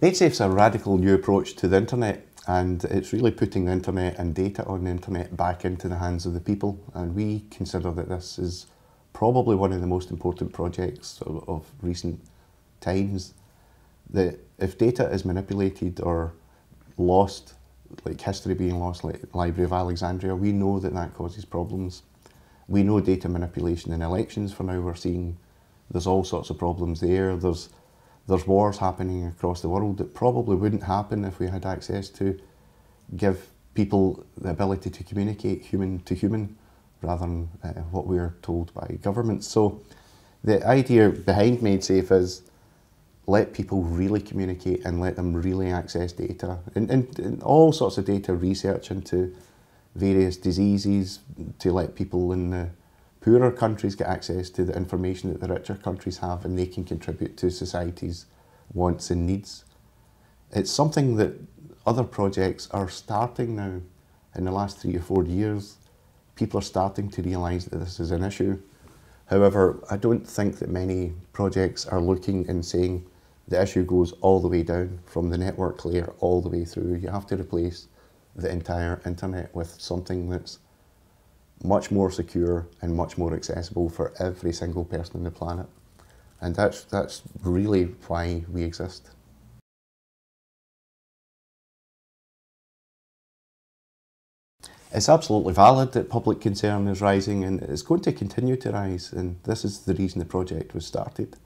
MaidSafe's a radical new approach to the internet, and it's really putting the internet and data on the internet back into the hands of the people. And we consider that this is probably one of the most important projects of recent times. That if data is manipulated or lost, like history being lost, like Library of Alexandria, we know that that causes problems. We know data manipulation in elections for now. We're seeing there's all sorts of problems there. There's wars happening across the world that probably wouldn't happen if we had access to give people the ability to communicate human to human rather than what we're told by governments. So the idea behind MaidSafe is let people really communicate and let them really access data and all sorts of data research into various diseases to let people in the poorer countries get access to the information that the richer countries have, and they can contribute to society's wants and needs. It's something that other projects are starting now. In the last 3 or 4 years, people are starting to realise that this is an issue. However, I don't think that many projects are looking and saying the issue goes all the way down from the network layer all the way through. You have to replace the entire internet with something that's much more secure and much more accessible for every single person on the planet. And that's really why we exist. It's absolutely valid that public concern is rising, and it's going to continue to rise, and this is the reason the project was started.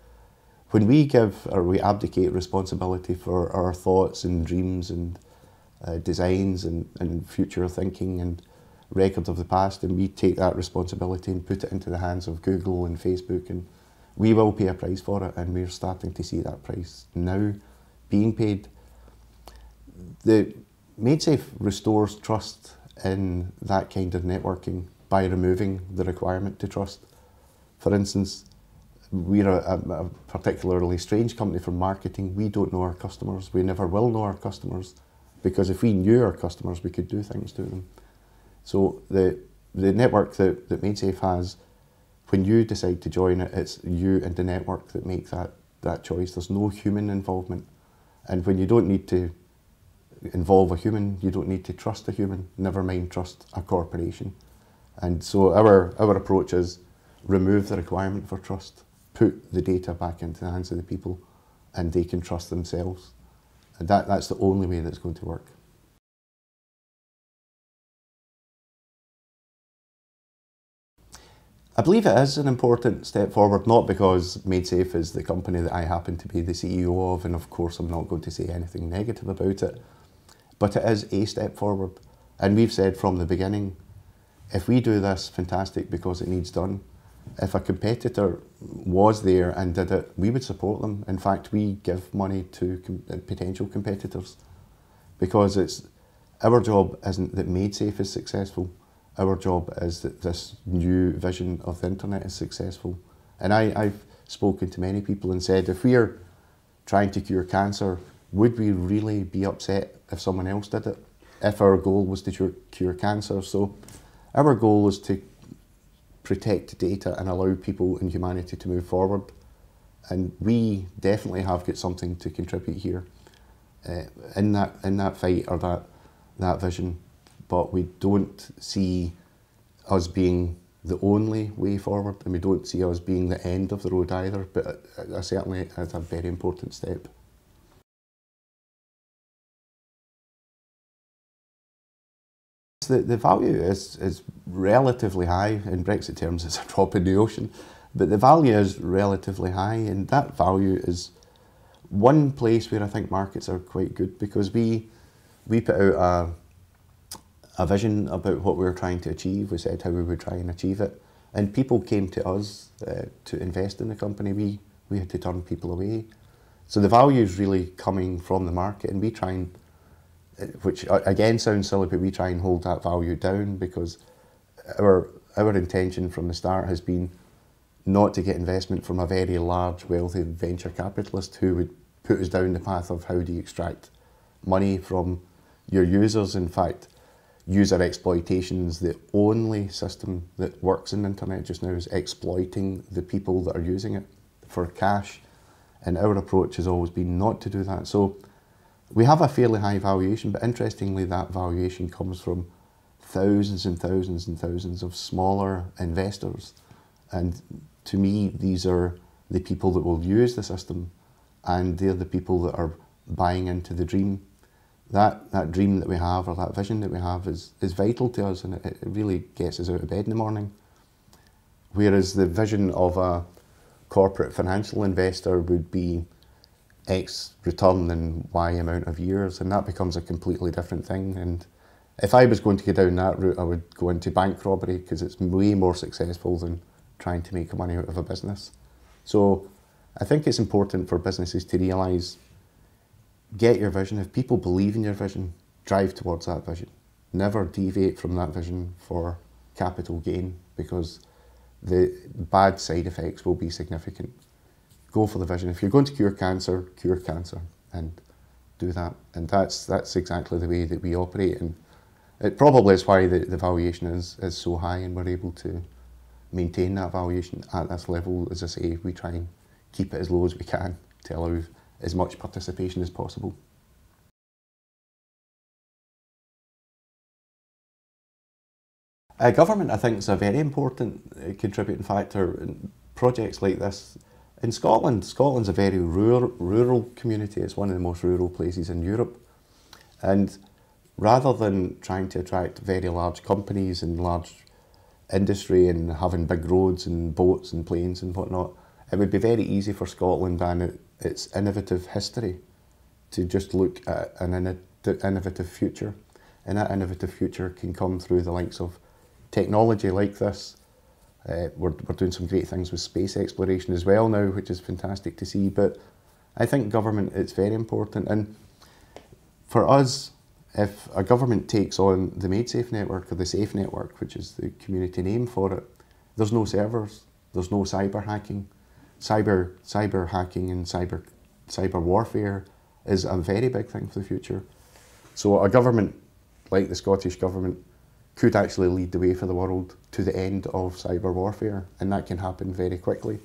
When we give or we abdicate responsibility for our thoughts and dreams and designs and future thinking and record of the past, and we take that responsibility and put it into the hands of Google and Facebook, and we will pay a price for it, and we're starting to see that price now being paid. The MaidSafe restores trust in that kind of networking by removing the requirement to trust. For instance, we're a particularly strange company for marketing. We don't know our customers. We never will know our customers, because if we knew our customers, we could do things to them. So the network that MaidSafe has, when you decide to join it, it's you and the network that make that choice. There's no human involvement. And when you don't need to involve a human, you don't need to trust a human, never mind trust a corporation. And so our approach is remove the requirement for trust, put the data back into the hands of the people, and they can trust themselves. And that's the only way that's going to work. I believe it is an important step forward, not because MaidSafe is the company that I happen to be the CEO of, and of course I'm not going to say anything negative about it, but it is a step forward. And we've said from the beginning, if we do this, fantastic, because it needs done. If a competitor was there and did it, we would support them. In fact, we give money to potential competitors, because it's our job isn't that MaidSafe is successful. Our job is that this new vision of the internet is successful. And I've spoken to many people and said, if we're trying to cure cancer, would we really be upset if someone else did it, if our goal was to cure cancer? So our goal is to protect data and allow people and humanity to move forward. And we definitely have got something to contribute here in that fight or that vision. But we don't see us being the only way forward, and we don't see us being the end of the road either, but certainly it's a very important step. The value is relatively high. In Brexit terms, it's a drop in the ocean, but the value is relatively high, and that value is one place where I think markets are quite good, because we put out a vision about what we were trying to achieve. We said how we would try and achieve it, and people came to us to invest in the company. We had to turn people away. So the value is really coming from the market, and we try and, which again sounds silly, but we try and hold that value down, because our intention from the start has been not to get investment from a very large, wealthy venture capitalist who would put us down the path of how do you extract money from your users. In fact, user exploitation is the only system that works in the internet just now, is exploiting the people that are using it for cash. And our approach has always been not to do that. So We have a fairly high valuation, but interestingly, that valuation comes from thousands and thousands and thousands of smaller investors. And to me, these are the people that will use the system, and they're the people that are buying into the dream. That dream that we have, or that vision that we have, is vital to us, and it really gets us out of bed in the morning. Whereas the vision of a corporate financial investor would be X return in Y amount of years, and that becomes a completely different thing. And if I was going to go down that route, I would go into bank robbery, because it's way more successful than trying to make money out of a business. So I think it's important for businesses to realise, get your vision. If people believe in your vision, drive towards that vision. Never deviate from that vision for capital gain, because the bad side effects will be significant. Go for the vision. If you're going to cure cancer, and do that. And that's exactly the way that we operate. And it probably is why the valuation is so high, and we're able to maintain that valuation at this level. As I say, we try and keep it as low as we can to allow as much participation as possible. Government, I think, is a very important contributing factor in projects like this. In Scotland, Scotland's a very rural community. It's one of the most rural places in Europe. And rather than trying to attract very large companies and large industry and having big roads and boats and planes and whatnot, it would be very easy for Scotland and its innovative history to just look at an innovative future. And that innovative future can come through the likes of technology like this. We're doing some great things with space exploration as well now, which is fantastic to see. But I think government, it's very important. And for us, if a government takes on the MaidSafe network, or the Safe network, which is the community name for it, there's no servers, there's no cyber hacking. Cyber hacking and cyber warfare is a very big thing for the future. So a government like the Scottish government could actually lead the way for the world to the end of cyber warfare, and that can happen very quickly.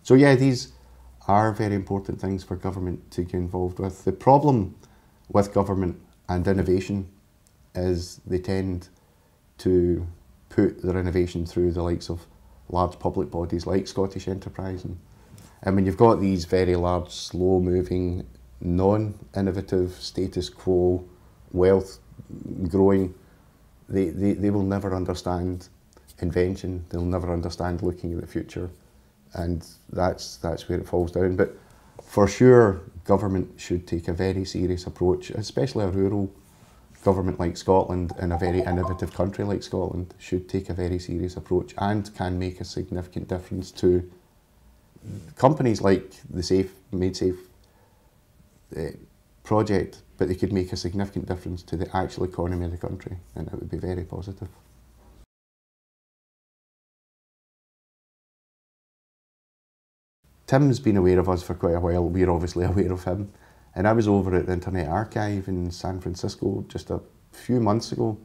So yeah, these are very important things for government to get involved with. The problem with government and innovation is they tend to put their innovation through the likes of large public bodies like Scottish Enterprise. And when you've got these very large, slow-moving, non-innovative, status quo, wealth growing, they will never understand invention. They'll never understand looking at the future, and that's where it falls down. But for sure, government should take a very serious approach, especially a rural government like Scotland, in a very innovative country like Scotland, should take a very serious approach and can make a significant difference to companies like the MaidSafe project, but they could make a significant difference to the actual economy of the country, and it would be very positive. Tim's been aware of us for quite a while. We're obviously aware of him. And I was over at the Internet Archive in San Francisco just a few months ago,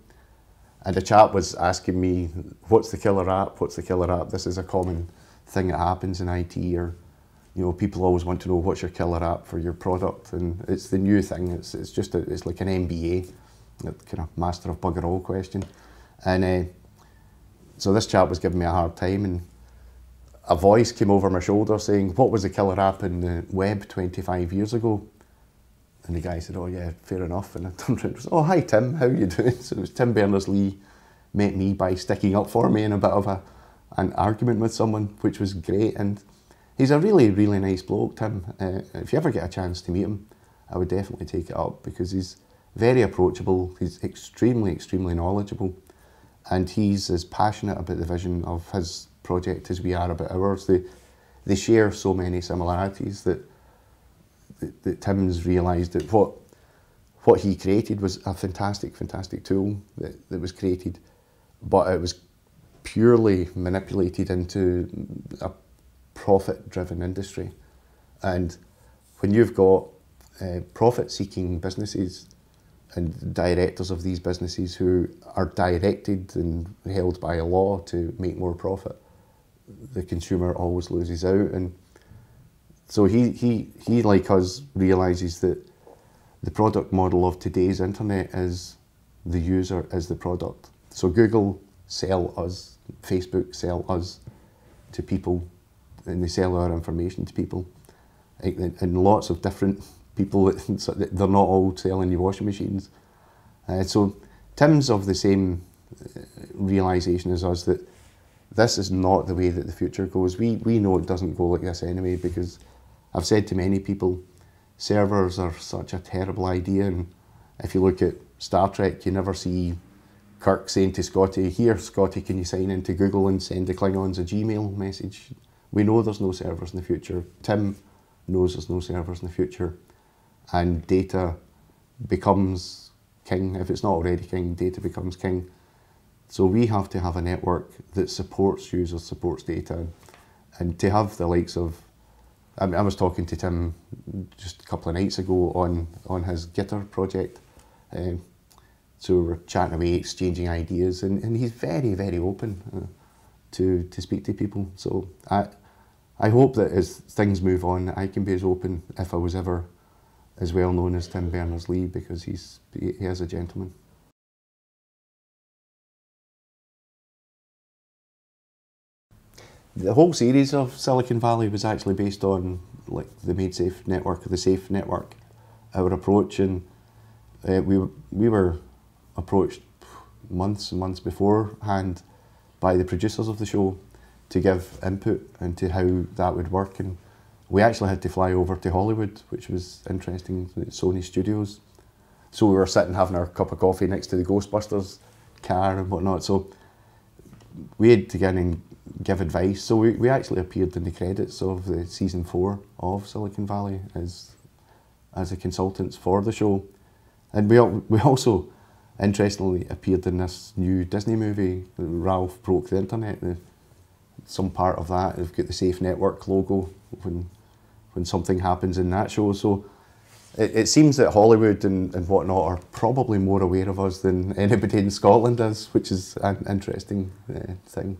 and a chap was asking me, what's the killer app? What's the killer app? This is a common thing that happens in IT, or people always want to know what's your killer app for your product, and it's the new thing. It's like an MBA, kind of master of bugger all question. And so this chap was giving me a hard time, and a voice came over my shoulder saying, what was the killer app in the web 25 years ago? And the guy said, oh yeah, fair enough. And I turned around and said, oh, hi Tim, how are you doing? So it was Tim Berners-Lee met me by sticking up for me in a bit of an argument with someone, which was great. And he's a really, really nice bloke, Tim. If you ever get a chance to meet him, I would definitely take it up, because he's very approachable, he's extremely, extremely knowledgeable, and he's as passionate about the vision of his project as we are about ours. They share so many similarities that Tim's realised that what he created was a fantastic, fantastic tool that was created, but it was purely manipulated into a profit-driven industry. And when you've got profit-seeking businesses and directors of these businesses who are directed and held by a law to make more profit, the consumer always loses out. And so he like us, realises that the product model of today's internet is the user is the product. So Google sell us, Facebook sell us to people, and they sell our information to people. And lots of different people, they're not all selling you washing machines. So Tim's of the same realisation as us that this is not the way that the future goes. We know it doesn't go like this anyway, because I've said to many people, servers are such a terrible idea, and if you look at Star Trek, you never see Kirk saying to Scotty, "Here, Scotty, can you sign into Google and send the Klingons a Gmail message?" We know there's no servers in the future. Tim knows there's no servers in the future, and data becomes king. If it's not already king, data becomes king. So we have to have a network that supports users, supports data, and to have the likes of, I was talking to Tim just a couple of nights ago on his Gitter project. So we were chatting away, exchanging ideas, and he's very, very open to speak to people. So I hope that as things move on, I can be as open if I was ever as well known as Tim Berners-Lee, because he is a gentleman. The whole series of Silicon Valley was actually based on like the MaidSafe network, the Safe network, our approach, and we were approached months and months beforehand by the producers of the show to give input into how that would work, and we actually had to fly over to Hollywood, which was interesting, Sony Studios. So we were sitting having our cup of coffee next to the Ghostbusters car and whatnot, so we had to get in and give advice. So we actually appeared in the credits of the season 4 of Silicon Valley as a consultants for the show. And we also, interestingly, appeared in this new Disney movie, Ralph Broke the Internet. Some part of that, they've got the Safe Network logo when something happens in that show. So it seems that Hollywood and whatnot are probably more aware of us than anybody in Scotland is, which is an interesting thing.